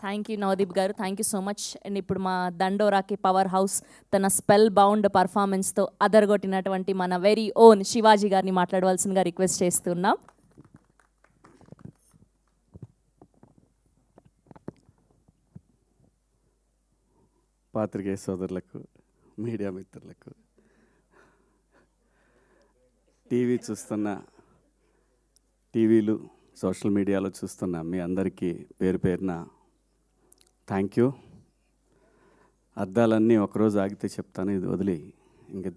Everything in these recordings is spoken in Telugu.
థ్యాంక్ యూ నవదీప్ గారు, thank you so much. And ఇప్పుడు మా దండోరాకి పవర్ హౌస్ తన స్పెల్ బౌండ్ పర్ఫార్మెన్స్తో అదరగొట్టినటువంటి మన వెరీ ఓన్ శివాజీ గారిని మాట్లాడవలసిందిగా రిక్వెస్ట్ చేస్తున్నాం. పాత్రికేయ సోదరులకు, మీడియా మిత్రులకు, టీవీ చూస్తున్న, టీవీలు సోషల్ మీడియాలో చూస్తున్న మీ అందరికీ పేరు పేరున థ్యాంక్ యూ. అద్దాలన్నీ ఒకరోజు ఆగితే చెప్తాను, ఇది వదిలి ఇంకా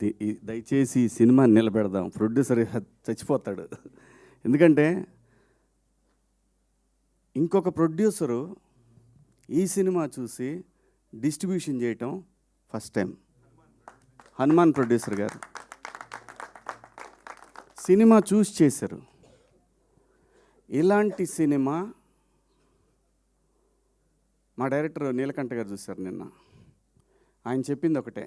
దయచేసి ఈ సినిమా నిలబెడదాం. ప్రొడ్యూసర్ చచ్చిపోతాడు. ఎందుకంటే ఇంకొక ప్రొడ్యూసరు ఈ సినిమా చూసి డిస్ట్రిబ్యూషన్ చేయటం ఫస్ట్ టైం. హనుమాన్ ప్రొడ్యూసర్ గారు సినిమా చూసి చేశారు. ఇలాంటి సినిమా మా డైరెక్టర్ నీలకంఠ గారు చూశారు నిన్న. ఆయన చెప్పింది ఒకటే,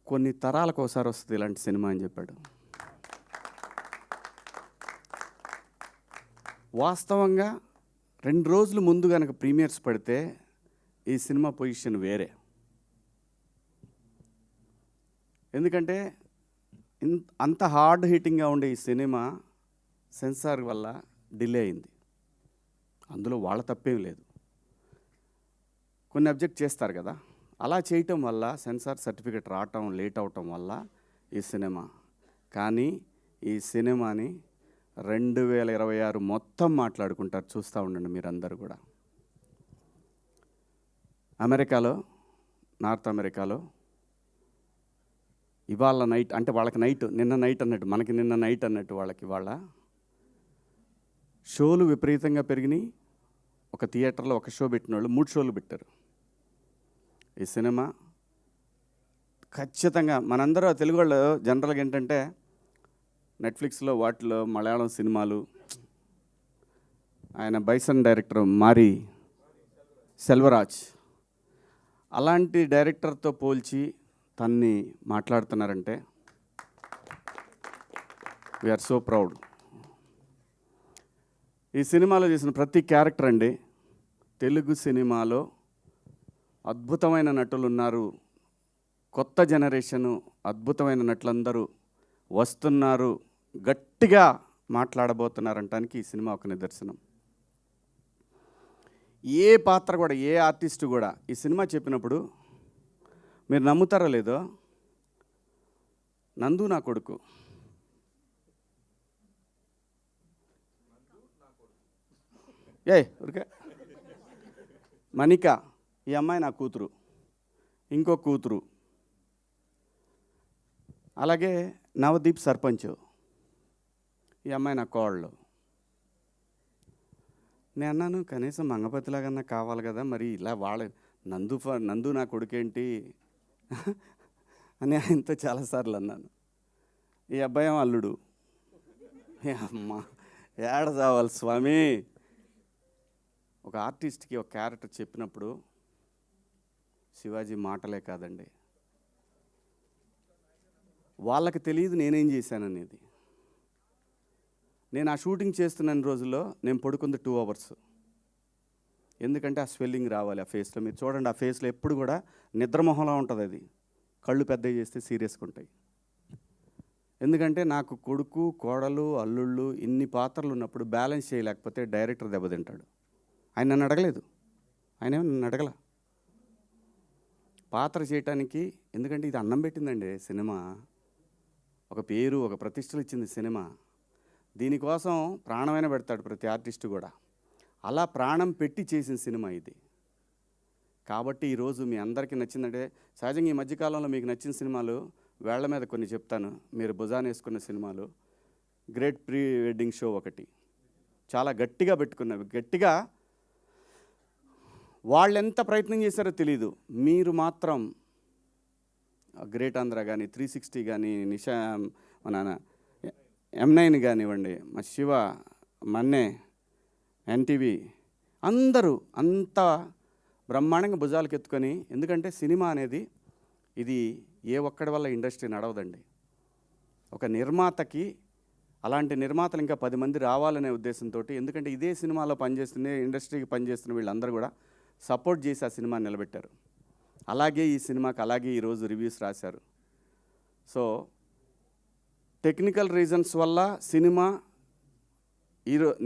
కొన్ని తరాలకు ఒకసారి వస్తుంది ఇలాంటి సినిమా అని చెప్పాడు. వాస్తవంగా 2 రోజులు ముందు కనుక ప్రీమియర్స్ పడితే ఈ సినిమా పొజిషన్ వేరే. ఎందుకంటే అంత హార్డ్ హిట్టింగ్గా ఉండే ఈ సినిమా సెన్సార్ వల్ల డిలే అయింది. అందులో వాళ్ళ తప్పేం లేదు, కొన్ని అబ్జెక్ట్ చేస్తారు కదా. అలా చేయటం వల్ల సెన్సార్ సర్టిఫికెట్ రావటం లేట్ అవటం వల్ల ఈ సినిమా. కానీ ఈ సినిమాని 2026 మొత్తం మాట్లాడుకుంటారు, చూస్తూ ఉండండి మీరందరూ కూడా. అమెరికాలో, నార్త్ అమెరికాలో ఇవాళ నైట్, అంటే వాళ్ళకి నైట్, నిన్న నైట్ అన్నట్టు, మనకి నిన్న నైట్ అన్నట్టు వాళ్ళకి ఇవాళ షోలు విపరీతంగా పెరిగినాయి. ఒక థియేటర్లో ఒక షో పెట్టిన వాళ్ళు 3 షోలు పెట్టారు. ఈ సినిమా ఖచ్చితంగా మనందరూ తెలుగు వాళ్ళు జనరల్గా ఏంటంటే నెట్ఫ్లిక్స్లో వాటిలో మలయాళం సినిమాలు, ఆయన బైసన్ డైరెక్టర్ మారి సెల్వరాజ్ అలాంటి డైరెక్టర్తో పోల్చి తన్ని మాట్లాడుతున్నారంటే వీఆర్ సో ప్రౌడ్. ఈ సినిమాలో చేసిన ప్రతి క్యారెక్టర్ అండి, తెలుగు సినిమాలో అద్భుతమైన నటులు ఉన్నారు. కొత్త జనరేషను అద్భుతమైన నటులందరూ వస్తున్నారు, గట్టిగా మాట్లాడబోతున్నారంటానికి ఈ సినిమా ఒక నిదర్శనం. ఏ పాత్ర కూడా, ఏ ఆర్టిస్టు కూడా ఈ సినిమా చెప్పినప్పుడు మీరు నమ్ముతారో లేదో, నందు నా కొడుకు, ఊరికే మణిక ఈ అమ్మాయి నా కూతురు, ఇంకో కూతురు, అలాగే నవదీప్ సర్పంచ్ ఈ అమ్మాయి నా కోళ్ళు. నేను అన్నాను కనీసం మంగపతిలాగన్నా కావాలి కదా, మరి ఇలా వాళ్ళ నందు నా కొడుకేంటి అని ఆయనతో చాలాసార్లు అన్నాను. ఈ అబ్బాయి అల్లుడు. అమ్మ ఏడ చావాలి స్వామి. ఒక ఆర్టిస్ట్కి ఒక క్యారెక్టర్ చెప్పినప్పుడు శివాజీ మాటలే కాదండి, వాళ్ళకి తెలియదు నేనేం చేశాననేది. నేను ఆ షూటింగ్ చేస్తున్న రోజుల్లో నేను పడుకుంది 2 అవర్స్. ఎందుకంటే ఆ స్వెల్లింగ్ రావాలి ఆ ఫేస్లో. మీరు చూడండి, ఆ ఫేస్లో ఎప్పుడు కూడా నిద్రమొహంలా ఉంటుంది. అది కళ్ళు పెద్దవి చేస్తే సీరియస్గా ఉంటాయి. ఎందుకంటే నాకు కొడుకు, కోడలు, అల్లుళ్ళు ఇన్ని పాత్రలు ఉన్నప్పుడు బ్యాలెన్స్ చేయలేకపోతే డైరెక్టర్ దెబ్బతింటాడు. ఆయన నన్ను అడగలేదు, ఆయన నన్ను అడగల పాత్ర చేయటానికి. ఎందుకంటే ఇది అన్నం పెట్టిందండి సినిమా, ఒక పేరు, ఒక ప్రతిష్టలు ఇచ్చింది సినిమా. దీనికోసం ప్రాణమైన పెడతాడు ప్రతి ఆర్టిస్టు కూడా. అలా ప్రాణం పెట్టి చేసిన సినిమా ఇది. కాబట్టి ఈరోజు మీ అందరికీ నచ్చిందంటే, సహజంగా ఈ మధ్యకాలంలో మీకు నచ్చిన సినిమాలు వేళ్ల మీద కొన్ని చెప్తాను. మీరు భుజాన్ని వేసుకున్న సినిమాలు, గ్రేట్ ప్రీ వెడ్డింగ్ షో ఒకటి చాలా గట్టిగా పెట్టుకున్నవి. గట్టిగా వాళ్ళు ఎంత ప్రయత్నం చేశారో తెలీదు, మీరు మాత్రం గ్రేట్ ఆంధ్ర కానీ, 360 కానీ, నిషా మన M9 కానివ్వండి, మా శివ, మన్నే, ఎన్టీవీ అందరూ అంత బ్రహ్మాండంగా భుజాలకు ఎత్తుకొని. ఎందుకంటే సినిమా అనేది ఇది ఏ ఒక్కడి వల్ల ఇండస్ట్రీ నడవదండి. ఒక నిర్మాతకి అలాంటి నిర్మాతలు ఇంకా 10 మంది రావాలనే ఉద్దేశంతో, ఎందుకంటే ఇదే సినిమాలో పనిచేస్తున్న ఇండస్ట్రీకి పనిచేస్తున్న వీళ్ళందరూ కూడా సపోర్ట్ చేసి ఆ సినిమాని నిలబెట్టారు. అలాగే ఈ సినిమాకి అలాగే ఈరోజు రివ్యూస్ రాశారు. సో టెక్నికల్ రీజన్స్ వల్ల సినిమా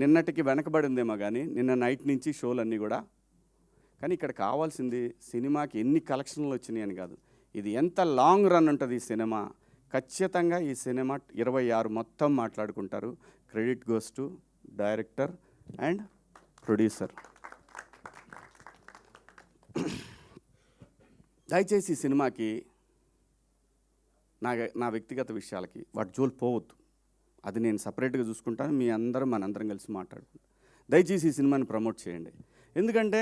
నిన్నటికి వెనకబడిందేమో కానీ నిన్న నైట్ నుంచి షోలన్నీ కూడా. కానీ ఇక్కడ కావాల్సింది సినిమాకి ఎన్ని కలెక్షన్లు వచ్చినాయి అని కాదు, ఇది ఎంత లాంగ్ రన్ ఉంటుంది ఈ సినిమా. ఖచ్చితంగా ఈ సినిమా 26 మొత్తం మాట్లాడుకుంటారు. Credit goes to director and producer. దయచేసి ఈ సినిమాకి నా వ్యక్తిగత విషయాలకి వాటి జోలు పోవద్దు. అది నేను సపరేట్గా చూసుకుంటాను. మీ అందరం మనందరం కలిసి మాట్లాడుకుంటాం. దయచేసి ఈ సినిమాని ప్రమోట్ చేయండి. ఎందుకంటే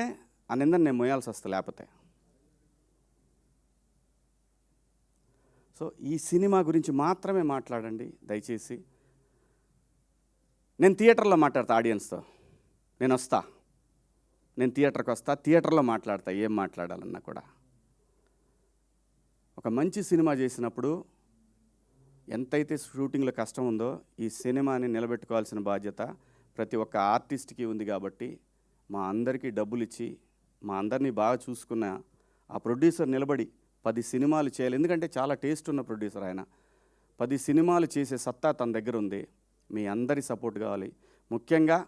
ఆ నిందని నేను మోయాల్సి వస్తా లేకపోతే. సో ఈ సినిమా గురించి మాత్రమే మాట్లాడండి దయచేసి. నేను థియేటర్లో మాట్లాడతా ఆడియన్స్తో. నేను వస్తా, నేను థియేటర్కి వస్తా, థియేటర్లో మాట్లాడతా ఏం మాట్లాడాలన్నా కూడా. ఒక మంచి సినిమా చేసినప్పుడు ఎంతైతే షూటింగ్లో కష్టం ఉందో ఈ సినిమాని నిలబెట్టుకోవాల్సిన బాధ్యత ప్రతి ఒక్క ఆర్టిస్ట్కి ఉంది. కాబట్టి మా అందరికీ డబ్బులు ఇచ్చి మా అందరినీ బాగా చూసుకున్న ఆ ప్రొడ్యూసర్ నిలబడి 10 సినిమాలు చేయాలి. ఎందుకంటే చాలా టేస్ట్ ఉన్న ప్రొడ్యూసర్ ఆయన. 10 సినిమాలు చేసే సత్తా తన దగ్గర ఉంది. మీ అందరి సపోర్ట్ కావాలి. ముఖ్యంగా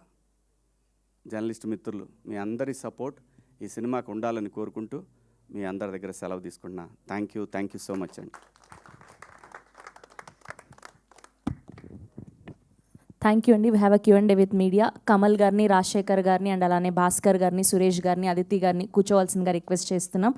జర్నలిస్ట్ మిత్రులు మీ అందరి సపోర్ట్ ఈ సినిమాకు ఉండాలని కోరుకుంటూ మీ అందరి దగ్గర సెలవు తీసుకుంటున్నా. థ్యాంక్ యూ సో మచ్ అండి. థ్యాంక్ యూ అండి. We have a Q&A with media. Kamal గారిని, రాజశేఖర్ గారిని అండ్ అలానే భాస్కర్ గారిని, సురేష్ గారిని, అదితి గారిని కూర్చోవలసిందిగా రిక్వెస్ట్ చేస్తున్నాం.